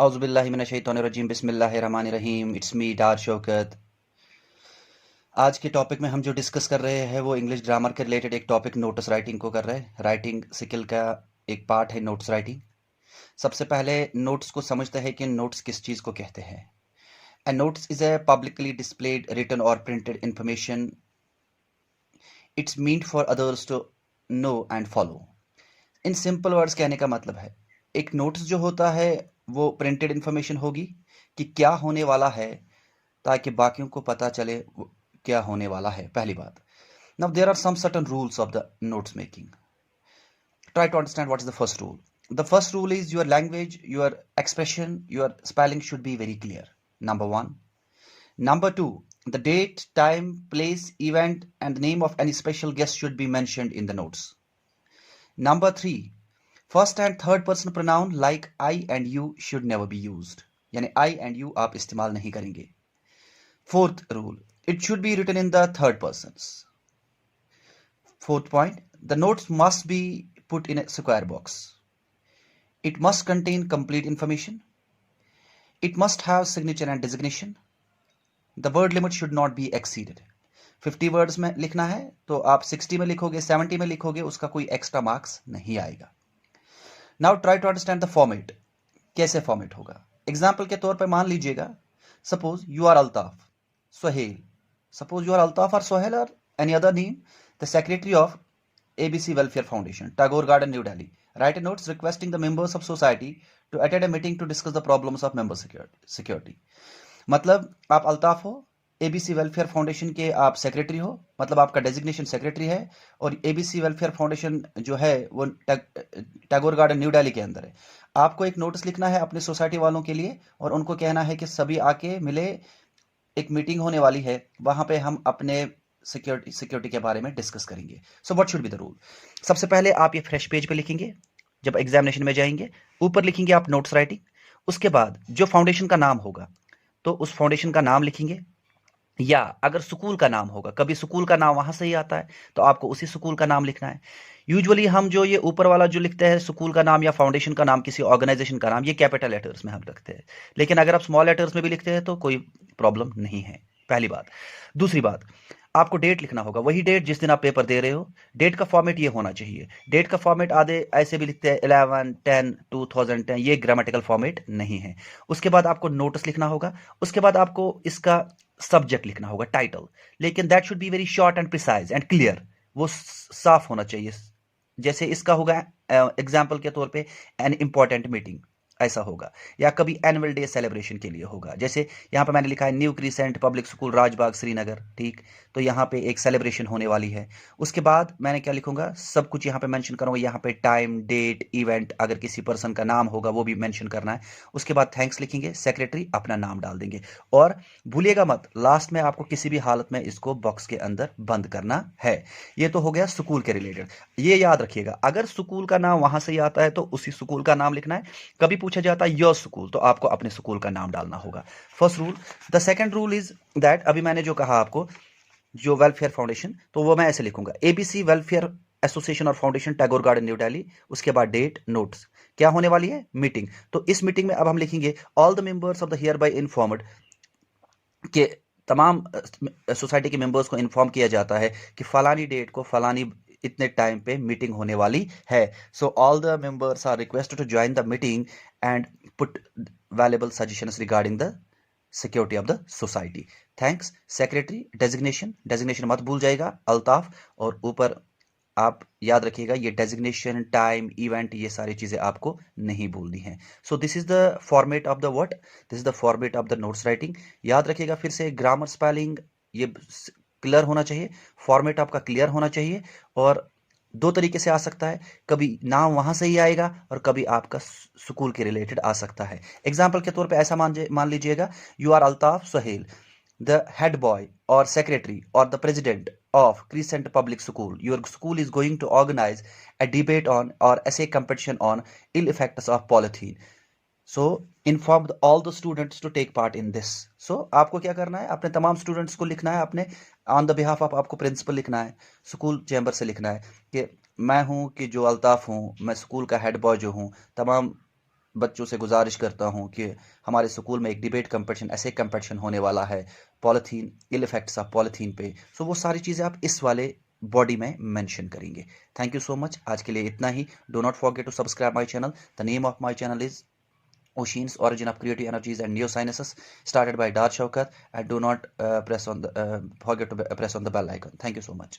औज़ुबिल्लाहि मिनश्शैतानिर्रजीम बिस्मिल्लाहिर्रहमानिर्रहीम। It's me डार शौकत। आज के टॉपिक में हम जो डिस्कस कर रहे हैं वो इंग्लिश ग्रामर के रिलेटेड एक टॉपिक नोट्स राइटिंग को कर रहे हैं। राइटिंग स्किल का एक पार्ट है नोट्स राइटिंग। सबसे पहले नोट्स को समझते हैं कि नोट्स किस चीज़ को कहते हैं। A notes is a publicly displayed written और printed information. It's meant for others to know and follow. In simple words कहने का मतलब है, एक नोट्स जो होता है वो प्रिंटेड इंफॉर्मेशन होगी कि क्या होने वाला है, ताकि बाकियों को पता चले क्या होने वाला है। पहली बात, now there are some certain rules of the notes making. Try to understand what is the first rule. The first rule is your language, your expression, your spelling should be very clear. Number one. Number two, the date, time, place, event, and the name of any special guest should be mentioned in the notes. Number three, first and third person pronoun like I and you should never be used. यानी I and you आप इस्तेमाल नहीं करेंगे। Fourth rule, it should be written in the third persons. Fourth point, the notes must be put in a square box. It must contain complete information. It must have signature and designation. The word limit should not be exceeded. 50 words में लिखना है तो आप 60 में लिखोगे, 70 में लिखोगे, उसका कोई एक्स्ट्रा मार्क्स नहीं आएगा। Now try to understand the format. कैसे फॉर्मेट होगा? एग्जाम्पल के तौर पे मान लीजिएगा, suppose you are Altaf Sohel, suppose you are Altaf और सोहेल और any other name, the secretary of ABC Welfare Foundation, Tagore Garden, New Delhi. Write a notes requesting the members of society to attend a meeting to discuss the problems of member security. मतलब आप अल्ताफ हो, ABC welfare foundation के आप secretary हो, मतलब आपका designation secretary है, और ABC वेलफेयर फाउंडेशन जो है वो टैगोर गार्डन न्यू दिल्ली के अंदर है। आपको एक नोटिस लिखना है अपने सोसाइटी वालों के लिए और उनको कहना है कि सभी आके मिले, एक मीटिंग होने वाली है, वहां पे हम अपने सिक्योरिटी के बारे में डिस्कस करेंगे। So what should be the rule? सबसे पहले आप ये फ्रेश पेज पे लिखेंगे, जब एग्जामिनेशन में जाएंगे ऊपर लिखेंगे आप नोट्स राइटिंग। उसके बाद जो फाउंडेशन का नाम होगा तो उस फाउंडेशन का नाम लिखेंगे, या अगर स्कूल का नाम होगा, कभी स्कूल का नाम वहां से ही आता है तो आपको उसी स्कूल का नाम लिखना है। यूजुअली हम जो ये ऊपर वाला जो लिखते हैं स्कूल का नाम या फाउंडेशन का नाम, किसी ऑर्गेनाइजेशन का नाम, ये कैपिटल लेटर्स में हम रखते हैं, लेकिन अगर आप स्मॉल लेटर्स में भी लिखते हैं तो कोई प्रॉब्लम नहीं है। पहली बात। दूसरी बात, आपको डेट लिखना होगा, वही डेट जिस दिन आप पेपर दे रहे हो। डेट का फॉर्मेट ये होना चाहिए। डेट का फॉर्मेट आधे ऐसे भी लिखते हैं 11/10/2010, ये ग्रामेटिकल फॉर्मेट नहीं है। उसके बाद आपको नोटिस लिखना होगा। उसके बाद आपको इसका सब्जेक्ट लिखना होगा, टाइटल, लेकिन that should be very short and precise and clear. वो साफ होना चाहिए। जैसे इसका होगा एग्जाम्पल के तौर पे एन इंपॉर्टेंट मीटिंग, ऐसा होगा, या कभी एनुअल डे सेलिब्रेशन के लिए होगा। जैसे यहाँ पे मैंने लिखा है new crescent public school Rajbagh Srinagar, ठीक, तो यहाँ पे एक सेलिब्रेशन होने वाली है। उसके बाद मैंने क्या लिखूंगा, सब कुछ यहाँ पे मेंशन करूंगा, यहाँ पे टाइम, डेट, इवेंट, अगर किसी पर्सन का नाम होगा वो भी मेंशन करना है। उसके बाद थैंक्स लिखेंगे, सेक्रेटरी अपना नाम डाल देंगे, और भूलिएगा मत लास्ट में आपको किसी भी हालत में इसको बॉक्स के अंदर बंद करना है। ये तो हो गया स्कूल के रिलेटेड। ये याद रखिएगा, अगर स्कूल का नाम वहां से ही आता है तो उसी स्कूल का नाम लिखना है। कभी पूछा जाता है योर स्कूल, तो आपको अपने स्कूल का नाम डालना होगा। First rule. The second rule is that, अभी मैंने जो कहा आपको, जो वेलफेयर फाउंडेशन, तो वो मैं ऐसे लिखूंगा, ABC वेलफेयर एसोसिएशन और foundation, Tagore garden, new Delhi. उसके बाद डेट, नोट्स, क्या होने वाली है, मीटिंग। तो इस मीटिंग में अब हम लिखेंगे all the members of the here bye informed, के तमाम सोसाइटी के मेंबर्स को इन्फॉर्म किया जाता है कि फलानी डेट को फलानी इतने टाइम पे मीटिंग होने वाली है। So all the members are requested to join the meeting and put valuable suggestions regarding the security of the society. Thanks, secretary, designation मत भूल जाएगा, अल्ताफ, और ऊपर आप याद रखिएगा ये डेजिग्नेशन, टाइम, इवेंट, ये सारी चीजें आपको नहीं भूलनी है। So this is the format of the what, this is the format of the notes writing. याद रखिएगा फिर से, ग्रामर, स्पेलिंग ये क्लियर होना चाहिए, फॉर्मेट आपका क्लियर होना चाहिए। और दो तरीके से आ सकता है, कभी नाम वहां से ही आएगा और कभी आपका स्कूल के रिलेटेड आ सकता है। एग्जाम्पल के तौर पे ऐसा मान लीजिएगा, you are Altaf Sohel, the head boy or secretary or the president of Crescent Public School. Your school is going to organize a debate on or essay competition on ill effects of polythene. So inform all the students to take part in this. So आपको क्या करना है, अपने तमाम students को लिखना है, अपने ऑन द बिहाफ ऑफ आपको प्रिंसिपल लिखना है, स्कूल चैम्बर से लिखना है कि मैं हूं कि जो अल्ताफ हूं, मैं स्कूल का हेड बॉय जो हूं, तमाम बच्चों से गुजारिश करता हूँ कि हमारे स्कूल में एक डिबेट कंपटीशन, ऐसे कंपटीशन होने वाला है polythene, ill effects of polythene पे। सो वो सारी चीज़ें आप इस वाले बॉडी में मेंशन करेंगे। थैंक यू सो मच, आज के लिए इतना ही। Do not forget to subscribe my channel. The name of my channel is Oceans, Origin of Creative Energies and Neosciences, started by Dar Shaukat. And do not forget to press on the bell icon. Thank you so much.